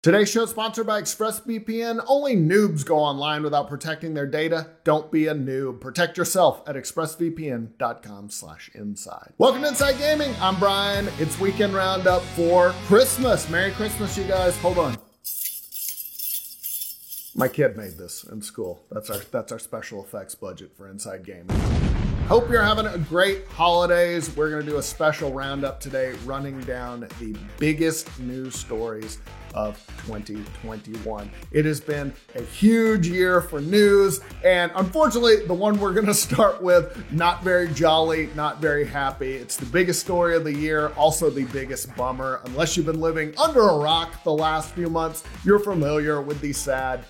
Today's show is sponsored by ExpressVPN. Only noobs go online without protecting their data. Don't be a noob. Protect yourself at expressvpn.com/inside. Welcome to Inside Gaming. I'm Brian. It's weekend roundup for Christmas. Merry Christmas, you guys. Hold on. My kid made this in school. That's our special effects budget for Inside Gaming. Hope you're having a great holidays. We're going to do a special roundup today, running down the biggest news stories of 2021. It has been a huge year for news, and unfortunately, the one we're going to start with, not very jolly, not very happy. It's the biggest story of the year, also the biggest bummer. Unless you've been living under a rock the last few months, you're familiar with the sad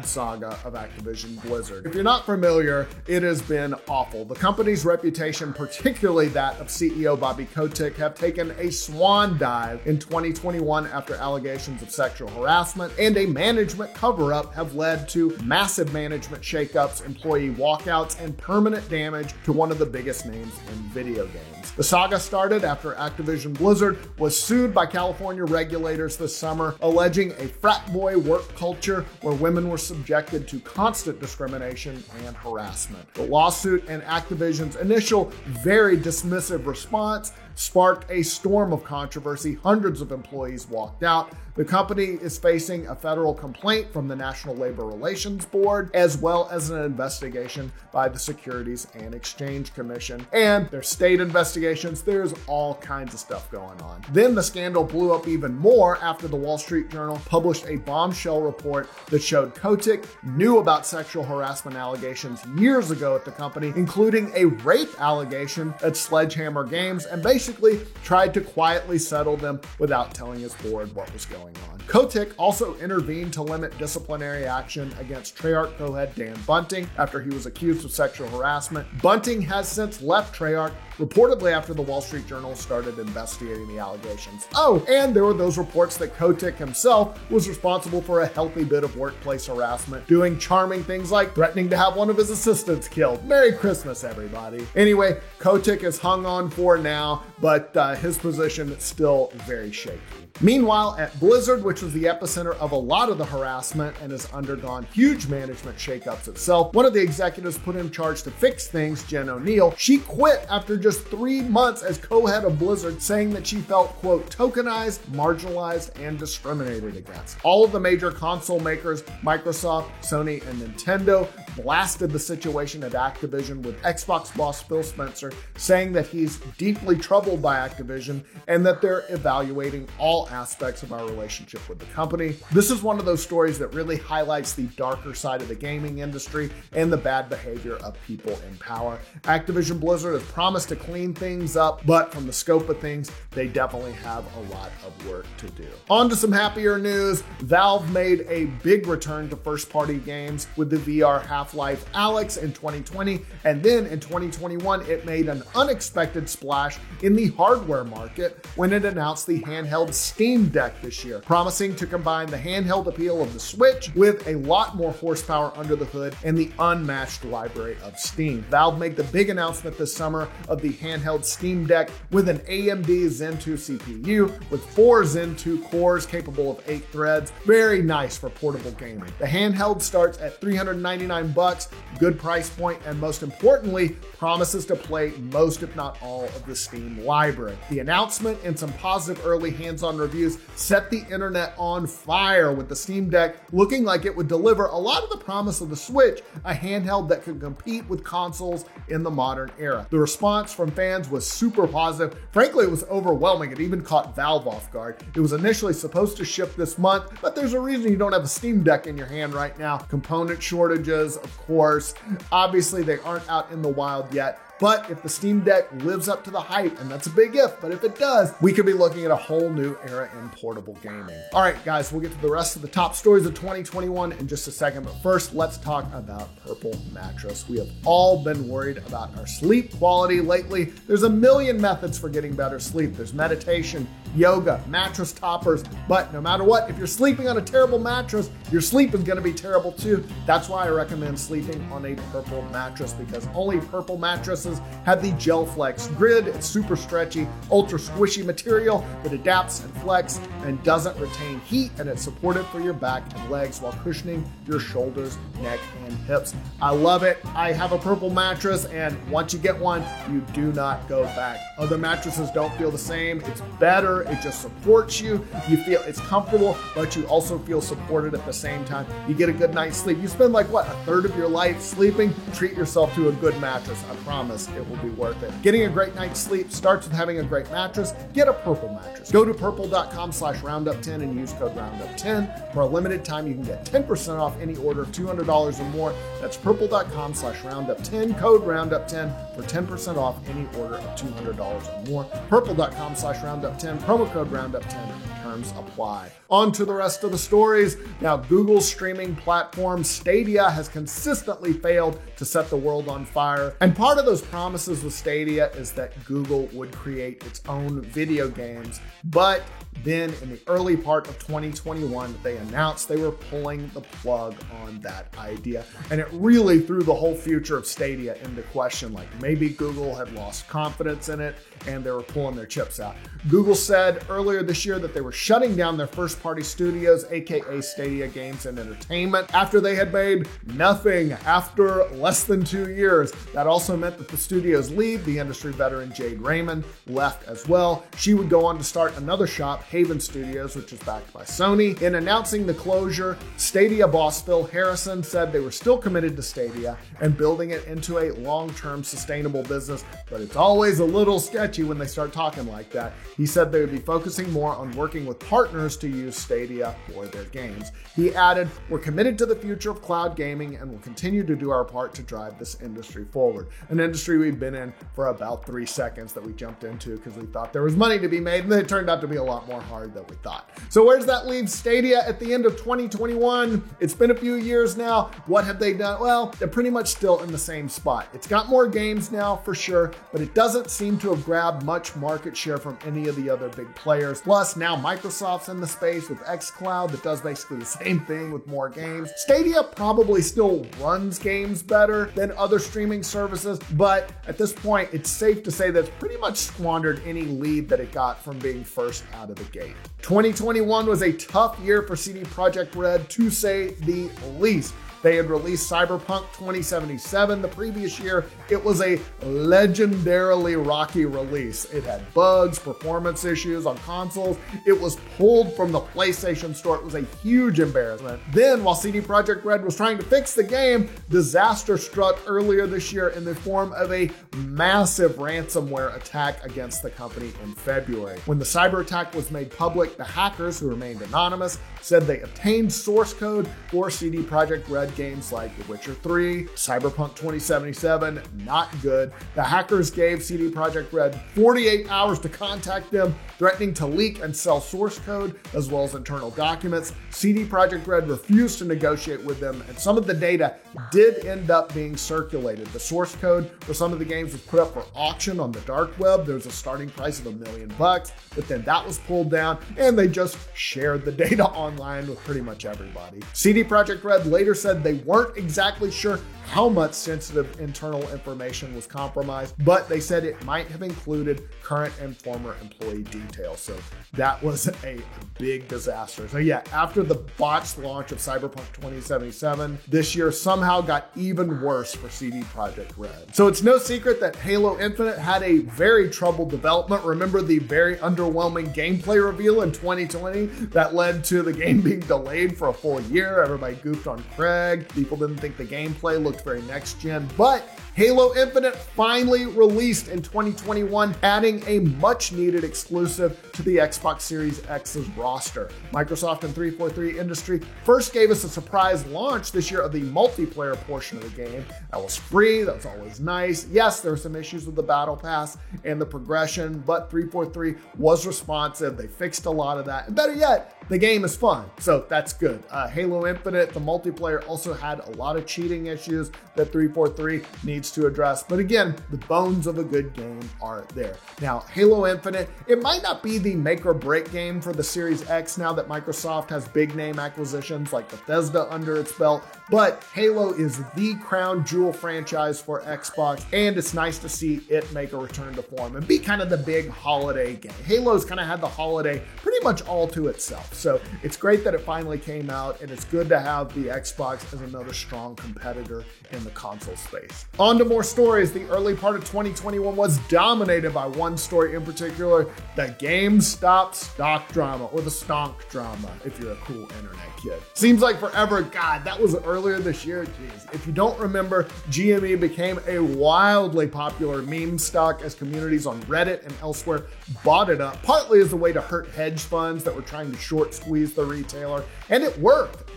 saga of Activision Blizzard. If you're not familiar, it has been awful. The company's reputation, particularly that of CEO Bobby Kotick, have taken a swan dive in 2021 after allegations of sexual harassment and a management cover-up have led to massive management shakeups, employee walkouts, and permanent damage to one of the biggest names in video games. The saga started after Activision Blizzard was sued by California regulators this summer, alleging a frat boy work culture where women were subjected to constant discrimination and harassment. The lawsuit and Activision's initial, very dismissive response sparked a storm of controversy. Hundreds of employees walked out. The company is facing a federal complaint from the National Labor Relations Board, as well as an investigation by the Securities and Exchange Commission. And there's state investigations. There's all kinds of stuff going on. Then the scandal blew up even more after the Wall Street Journal published a bombshell report that showed Kotick knew about sexual harassment allegations years ago at the company, including a rape allegation at Sledgehammer Games, and basically tried to quietly settle them without telling his board what was going on. Kotick also intervened to limit disciplinary action against Treyarch co-head Dan Bunting after he was accused of sexual harassment. Bunting has since left Treyarch, reportedly after the Wall Street Journal started investigating the allegations. Oh, and there were those reports that Kotick himself was responsible for a healthy bit of workplace harassment, doing charming things like threatening to have one of his assistants killed. Merry Christmas, everybody. Anyway, Kotick is hung on for now, but his position is still very shaky. Meanwhile, at Blizzard, which was the epicenter of a lot of the harassment and has undergone huge management shakeups itself, one of the executives put in charge to fix things, Jen Oneal, she quit after just 3 months as co-head of Blizzard, saying that she felt, quote, tokenized, marginalized, and discriminated against. All of the major console makers, Microsoft, Sony, and Nintendo, blasted the situation at Activision, with Xbox boss Phil Spencer saying that he's deeply troubled by Activision and that they're evaluating all aspects of our relationship with the company. This is one of those stories that really highlights the darker side of the gaming industry and the bad behavior of people in power. Activision Blizzard has promised to clean things up, but from the scope of things, they definitely have a lot of work to do. On to some happier news. Valve made a big return to first-party games with the VR Half-Life Alyx in 2020, and then in 2021, it made an unexpected splash in the hardware market when it announced the handheld Steam Deck this year, promising to combine the handheld appeal of the Switch with a lot more horsepower under the hood and the unmatched library of Steam. Valve made the big announcement this summer of the handheld Steam Deck with an AMD Zen 2 CPU with 4 Zen 2 cores capable of 8 threads. Very nice for portable gaming. The handheld starts at $399, good price point, and most importantly, promises to play most, if not all, of the Steam library. The announcement and some positive early hands-on reviews set the internet on fire, with the Steam Deck looking like it would deliver a lot of the promise of the Switch, a handheld that could compete with consoles in the modern era. The response from fans was super positive. Frankly, it was overwhelming. It even caught Valve off guard. It was initially supposed to ship this month, but there's a reason you don't have a Steam Deck in your hand right now. Component shortages, of course. Obviously, they aren't out in the wild yet. But if the Steam Deck lives up to the hype, and that's a big if, but if it does, we could be looking at a whole new era in portable gaming. All right, guys, we'll get to the rest of the top stories of 2021 in just a second. But first, let's talk about Purple Mattress. We have all been worried about our sleep quality lately. There's a million methods for getting better sleep. There's meditation, yoga, mattress toppers. But no matter what, if you're sleeping on a terrible mattress, your sleep is going to be terrible too. That's why I recommend sleeping on a Purple mattress, because only Purple mattresses have the GelFlex grid. It's super stretchy, ultra squishy material that adapts and flex and doesn't retain heat, and it's supported for your back and legs while cushioning your shoulders, neck, and hips. I love it. I have a Purple mattress, and once you get one, you do not go back. Other mattresses don't feel the same. It's better. It just supports you. You feel it's comfortable, but you also feel supported at the same time. You get a good night's sleep. You spend like what, a third of your life sleeping? Treat yourself to a good mattress. I promise it will be worth it. Getting a great night's sleep starts with having a great mattress. Get a Purple mattress. Go to purple.com/roundup10 and use code roundup10. For a limited time, you can get 10% off any order of $200 or more. That's purple.com/roundup10, code roundup10 for 10% off any order of $200 or more. Purple.com/roundup10, promo code roundup10. Terms apply. On to the rest of the stories. Now, Google's streaming platform Stadia has consistently failed to set the world on fire. And part of those promises with Stadia is that Google would create its own video games. But then in the early part of 2021, they announced they were pulling the plug on that idea. And it really threw the whole future of Stadia into question. Like maybe Google had lost confidence in it and they were pulling their chips out. Google said earlier this year that they were shutting down their first-party studios, aka Stadia Games and Entertainment, after they had made nothing after less than 2 years. That also meant that the studio's lead, the industry veteran Jade Raymond, left as well. She would go on to start another shop, Haven Studios, which is backed by Sony. In announcing the closure, Stadia boss Phil Harrison said they were still committed to Stadia and building it into a long-term sustainable business, but it's always a little sketchy when they start talking like that. He said they would be focusing more on working with partners to use Stadia for their games. He added, "We're committed to the future of cloud gaming and will continue to do our part to drive this industry forward." An industry we've been in for about 3 seconds that we jumped into because we thought there was money to be made, and it turned out to be a lot more hard than we thought. So where does that leave Stadia at the end of 2021? It's been a few years now. What have they done? Well, they're pretty much still in the same spot. It's got more games now for sure, but it doesn't seem to have grabbed much market share from any of the other big players. Plus, now Microsoft's in the space with xCloud that does basically the same thing with more games. Stadia probably still runs games better than other streaming services, but at this point, it's safe to say that it's pretty much squandered any lead that it got from being first out of the gate. 2021 was a tough year for CD Projekt Red, to say the least. They had released Cyberpunk 2077 the previous year. It was a legendarily rocky release. It had bugs, performance issues on consoles. It was pulled from the PlayStation Store. It was a huge embarrassment. Then, while CD Projekt Red was trying to fix the game, disaster struck earlier this year in the form of a massive ransomware attack against the company in February. When the cyber attack was made public, the hackers, who remained anonymous, said they obtained source code for CD Projekt Red games like The Witcher 3, Cyberpunk 2077, not good. The hackers gave CD Projekt Red 48 hours to contact them, threatening to leak and sell source code as well as internal documents. CD Projekt Red refused to negotiate with them, and some of the data did end up being circulated. The source code for some of the games was put up for auction on the dark web. There was a starting price of $1 million, but then that was pulled down, and they just shared the data online with pretty much everybody. CD Projekt Red later said they weren't exactly sure how much sensitive internal information was compromised, but they said it might have included current and former employee details. So that was a big disaster. So yeah, after the botched launch of Cyberpunk 2077, this year somehow got even worse for CD Projekt Red. So it's no secret that Halo Infinite had a very troubled development. Remember the very underwhelming gameplay reveal in 2020 that led to the game being delayed for a full year? Everybody goofed on Craig. People didn't think the gameplay looked very next gen, but Halo Infinite finally released in 2021, adding a much needed exclusive to the Xbox Series X's roster. Microsoft and 343 Industry first gave us a surprise launch this year of the multiplayer portion of the game. That was free, that was always nice. Yes, there were some issues with the battle pass and the progression, but 343 was responsive. They fixed a lot of that, and better yet, the game is fun, so that's good. Halo Infinite, the multiplayer, also had a lot of cheating issues that 343 needs needs to address. But again, the bones of a good game are there. Now, Halo Infinite, it might not be the make or break game for the Series X now that Microsoft has big name acquisitions like Bethesda under its belt, but Halo is the crown jewel franchise for Xbox, and it's nice to see it make a return to form and be kind of the big holiday game. Halo's kind of had the holiday pretty much all to itself, so it's great that it finally came out, and it's good to have the Xbox as another strong competitor in the console space. On to more stories. The early part of 2021 was dominated by one story in particular, the GameStop stock drama, or the stonk drama, if you're a cool internet kid. Seems like forever. God, that was earlier this year. Jeez. If you don't remember, GME became a wildly popular meme stock as communities on Reddit and elsewhere bought it up, partly as a way to hurt hedge funds that were trying to short squeeze the retailer, and it worked.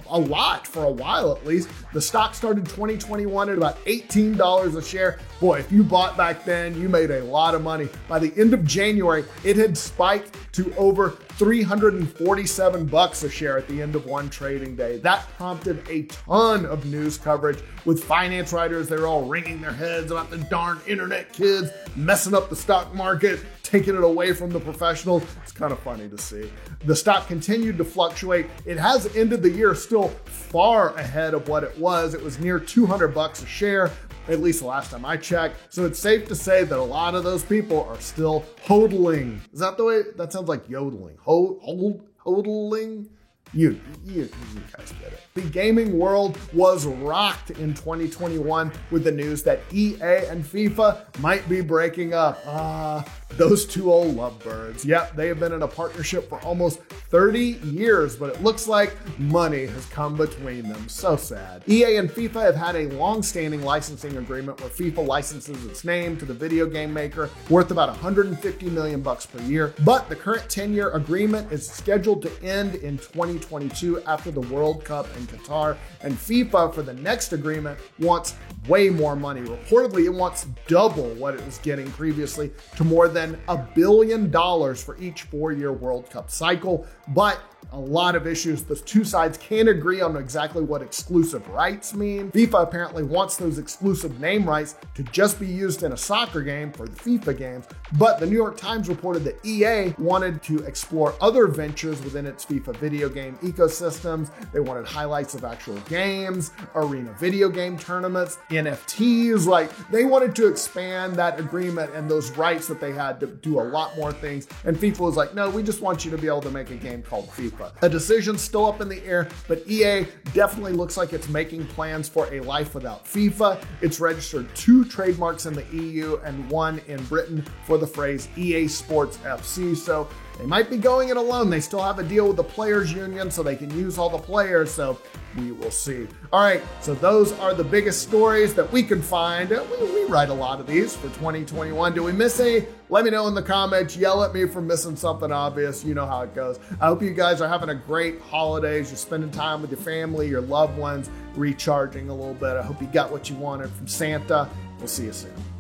A lot for a while at least. The stock started 2021 at about $18 a share. Boy, if you bought back then, you made a lot of money. By the end of January, it had spiked to over $347 a share at the end of one trading day. That prompted a ton of news coverage with finance writers. They're all wringing their heads about the darn internet kids messing up the stock market, taking it away from the professionals. It's kind of funny to see. The stock continued to fluctuate. It has ended the year still far ahead of what it was. It was near $200 a share, at least the last time I checked. So it's safe to say that a lot of those people are still hodling. Is that the way? That sounds like yodeling. Hodling? You guys get it. The gaming world was rocked in 2021 with the news that EA and FIFA might be breaking up. Those two old lovebirds. Yep, they have been in a partnership for almost 30 years, but it looks like money has come between them. So sad. EA and FIFA have had a long-standing licensing agreement where FIFA licenses its name to the video game maker, worth about $150 million per year. But the current 10-year agreement is scheduled to end in 2022 after the World Cup in Qatar, and FIFA for the next agreement wants way more money. Reportedly, it wants double what it was getting previously, to more than $1 billion for each 4-year World Cup cycle. But a lot of issues. The two sides can't agree on exactly what exclusive rights mean. FIFA apparently wants those exclusive name rights to just be used in a soccer game for the FIFA games, but the New York Times reported that EA wanted to explore other ventures within its FIFA video game ecosystems. They wanted highlights of actual games, arena video game tournaments, NFTs. Like, they wanted to expand that agreement and those rights that they had to do a lot more things. And FIFA was like, no, we just want you to be able to make a game called FIFA. A decision's still up in the air, but EA definitely looks like it's making plans for a life without FIFA. It's registered 2 trademarks in the EU and 1 in Britain for the phrase EA Sports FC. So they might be going it alone. They still have a deal with the players union so they can use all the players. So we will see. All right, so those are the biggest stories that we can find. We write a lot of these for 2021. Do we miss any? Let me know in the comments. Yell at me for missing something obvious. You know how it goes. I hope you guys are having a great holidays. You're spending time with your family, your loved ones, recharging a little bit. I hope you got what you wanted from Santa. We'll see you soon.